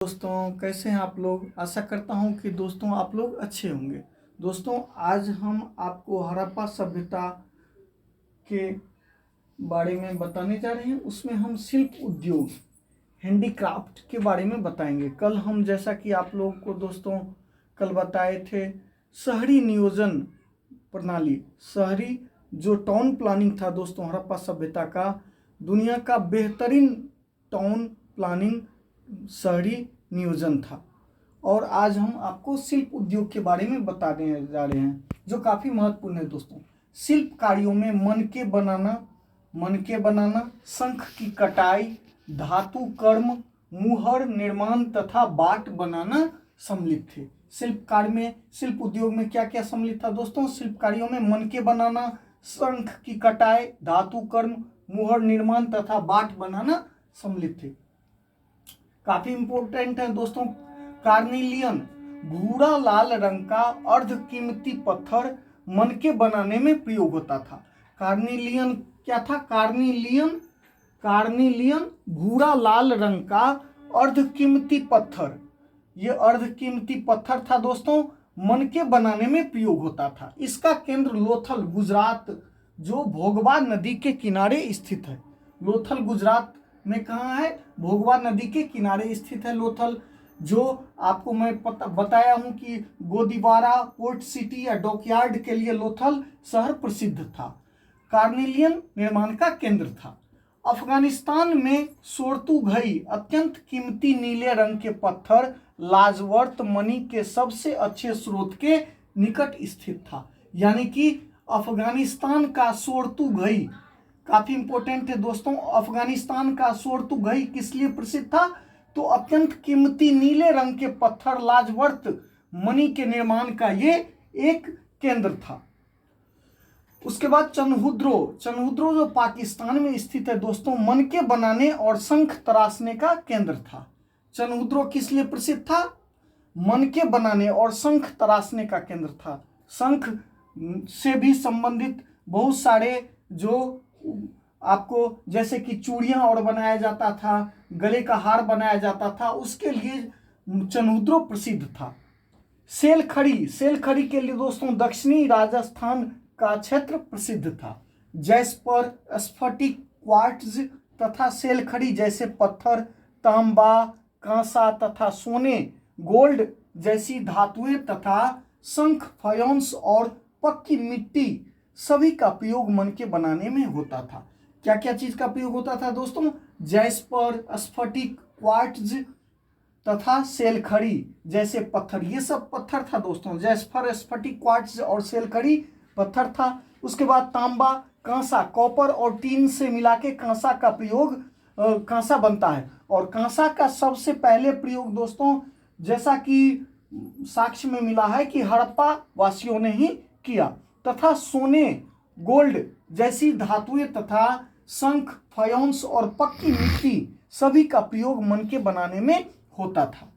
दोस्तों कैसे हैं आप लोग। आशा करता हूं कि दोस्तों आप लोग अच्छे होंगे। दोस्तों आज हम आपको हड़प्पा सभ्यता के बारे में बताने जा रहे हैं। उसमें हम शिल्प उद्योग हैंडीक्राफ्ट के बारे में बताएंगे। कल हम जैसा कि आप लोग को दोस्तों कल बताए थे शहरी नियोजन प्रणाली, शहरी जो टाउन प्लानिंग था दोस्तों हड़प्पा सभ्यता का, दुनिया का बेहतरीन टाउन प्लानिंग शहरी नियोजन था। और आज हम आपको शिल्प उद्योग के बारे में बताने जा रहे हैं जो काफ़ी महत्वपूर्ण है दोस्तों। शिल्प कार्यों में मनके बनाना, शंख की कटाई, धातु कर्म, मुहर निर्माण तथा बाट बनाना सम्मिलित थे। शिल्प उद्योग में क्या क्या सम्मिलित था दोस्तों? शिल्प कार्यों में मनके बनाना, शंख की कटाई, धातु कर्म, मुहर निर्माण तथा बाट बनाना सम्मिलित थे। काफी इंपॉर्टेंट है दोस्तों। कार्निलियन भूरा लाल रंग का अर्ध कीमती पत्थर मनके बनाने में प्रयोग होता था। कार्निलियन क्या था? कार्निलियन भूरा लाल रंग का अर्ध कीमती पत्थर, ये अर्ध कीमती पत्थर था दोस्तों, मनके बनाने में प्रयोग होता था। इसका केंद्र लोथल गुजरात जो भोगवा नदी के किनारे स्थित है। लोथल गुजरात में कहाँ है? भोगवा नदी के किनारे स्थित है लोथल, जो आपको मैं बताया हूं कि गोदीवारा पोर्ट सिटी या डॉकयार्ड के लिए लोथल शहर प्रसिद्ध था। कार्निलियन निर्माण का केंद्र था। अफगानिस्तान में सोर्तुघई अत्यंत कीमती नीले रंग के पत्थर लाजवर्त मणि के सबसे अच्छे स्रोत के निकट स्थित था। यानी कि अफगानिस्तान का सोर्तुघई काफी इंपॉर्टेंट है दोस्तों। अफगानिस्तान का सोर्तुघई किस लिए प्रसिद्ध था? तो अत्यंत कीमती नीले रंग के पत्थर लाजवर्त मणि के निर्माण का ये एक केंद्र था। उसके बाद चनहुद्रो जो पाकिस्तान में स्थित है दोस्तों, मनके बनाने और शंख तराशने का केंद्र था। चनहुद्रो किस लिए प्रसिद्ध था? मनके बनाने और शंख तराशने का केंद्र था। शंख से भी संबंधित बहुत सारे जो आपको जैसे कि चूड़ियां और बनाया जाता था, गले का हार बनाया जाता था, उसके लिए चनहुद्रो प्रसिद्ध था। सेलखड़ी के लिए दोस्तों दक्षिणी राजस्थान का क्षेत्र प्रसिद्ध था। जैस्पर, स्फटिक, क्वार्ट्ज तथा सेलखड़ी जैसे पत्थर, तांबा, कांसा तथा सोने, गोल्ड जैसी धातुएं तथा शंख, फायोंस और पक्की मिट्टी सभी का प्रयोग मनके बनाने में होता था। क्या क्या चीज का प्रयोग होता था दोस्तों? जैस्पर, स्फटिक, क्वार्ट्ज तथा सेलखड़ी जैसे पत्थर, ये सब पत्थर था दोस्तों। जैस्पर, स्फटिक, क्वार्ट्ज और सेलखड़ी पत्थर था। उसके बाद तांबा, कांसा, कॉपर और टीन से मिला के कांसा का प्रयोग, कांसा बनता है। और कांसा का सबसे पहले प्रयोग दोस्तों जैसा कि साक्ष्य में मिला है कि हड़प्पा वासियों ने ही किया। तथा सोने, गोल्ड जैसी धातुएं तथा शंख, फायोंस और पक्की मिट्टी सभी का प्रयोग मनके बनाने में होता था।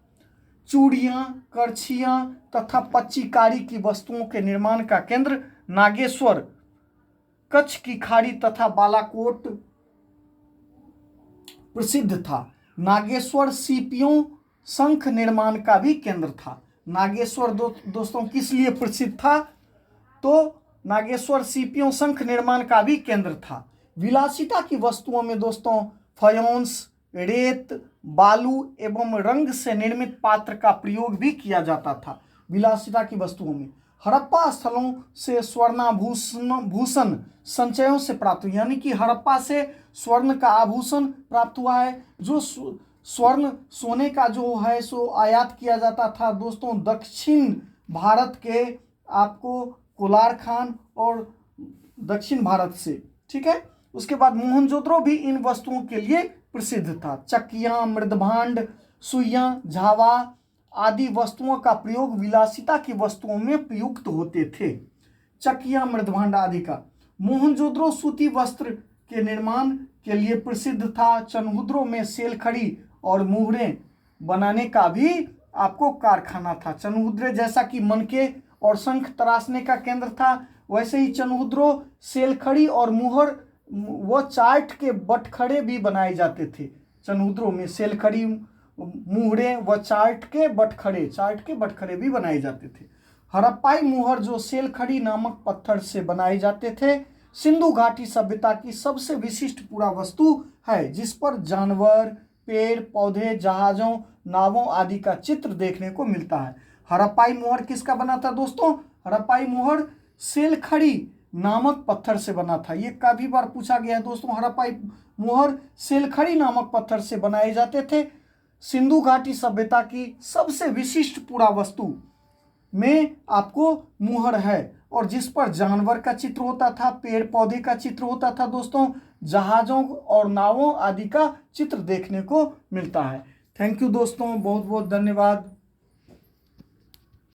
चूड़ियां, करछियां तथा पच्चीकारी की वस्तुओं के निर्माण का केंद्र नागेश्वर, कच्छ की खाड़ी तथा बालाकोट प्रसिद्ध था। नागेश्वर सीपियों, शंख निर्माण का भी केंद्र था। नागेश्वर दोस्तों किस लिए प्रसिद्ध था? तो नागेश्वर सीपियों, शंख निर्माण का भी केंद्र था। विलासिता की वस्तुओं में दोस्तों फायोंस, रेत, बालू एवं रंग से निर्मित पात्र का प्रयोग भी किया जाता था। विलासिता की वस्तुओं में हड़प्पा स्थलों से स्वर्णाभूषण संचयों से प्राप्त हुआ, यानी कि हड़प्पा से स्वर्ण का आभूषण प्राप्त हुआ है। जो स्वर्ण, सोने का जो है सो आयात किया जाता था दोस्तों दक्षिण भारत के, आपको कोलार खान और दक्षिण भारत से, ठीक है। उसके बाद मोहनजोदड़ो भी इन वस्तुओं के लिए प्रसिद्ध था। चक्कियां, मृदभांड, सुइयां, झावा आदि वस्तुओं का प्रयोग विलासिता की वस्तुओं में प्रयुक्त होते थे। चक्कियां, मृदभांड आदि का। मोहनजोदड़ो सूती वस्त्र के निर्माण के लिए प्रसिद्ध था। चनहुद्रो में सेलखड़ी और मुहरें बनाने का भी आपको कारखाना था। चनहुद्रे जैसा कि मनके और शंख तराशने का केंद्र था, वैसे ही चनहुद्रो सेलखड़ी और मुहर व चार्ट के बटखड़े भी बनाए जाते थे। चनहुद्रो में सेलखड़ी, मुहरे व चाट के बटखरे भी बनाए जाते थे। हड़प्पाई मुहर जो सेलखड़ी नामक पत्थर से बनाए जाते थे, सिंधु घाटी सभ्यता की सबसे विशिष्ट पुरावस्तु है, जिस पर जानवर, पेड़ पौधे, जहाजों, नावों आदि का चित्र देखने को मिलता है। हड़प्पाई मुहर किसका बना था दोस्तों? हड़प्पाई मुहर सेलखड़ी नामक पत्थर से बना था। ये काफी बार पूछा गया है दोस्तों। हड़प्पाई मुहर सेलखड़ी नामक पत्थर से बनाए जाते थे। सिंधु घाटी सभ्यता की सबसे विशिष्ट पुरावस्तु में आपको मुहर है, और जिस पर जानवर का चित्र होता था, पेड़ पौधे का चित्र होता था दोस्तों, जहाजों और नावों आदि का चित्र देखने को मिलता है। थैंक यू दोस्तों, बहुत बहुत धन्यवाद।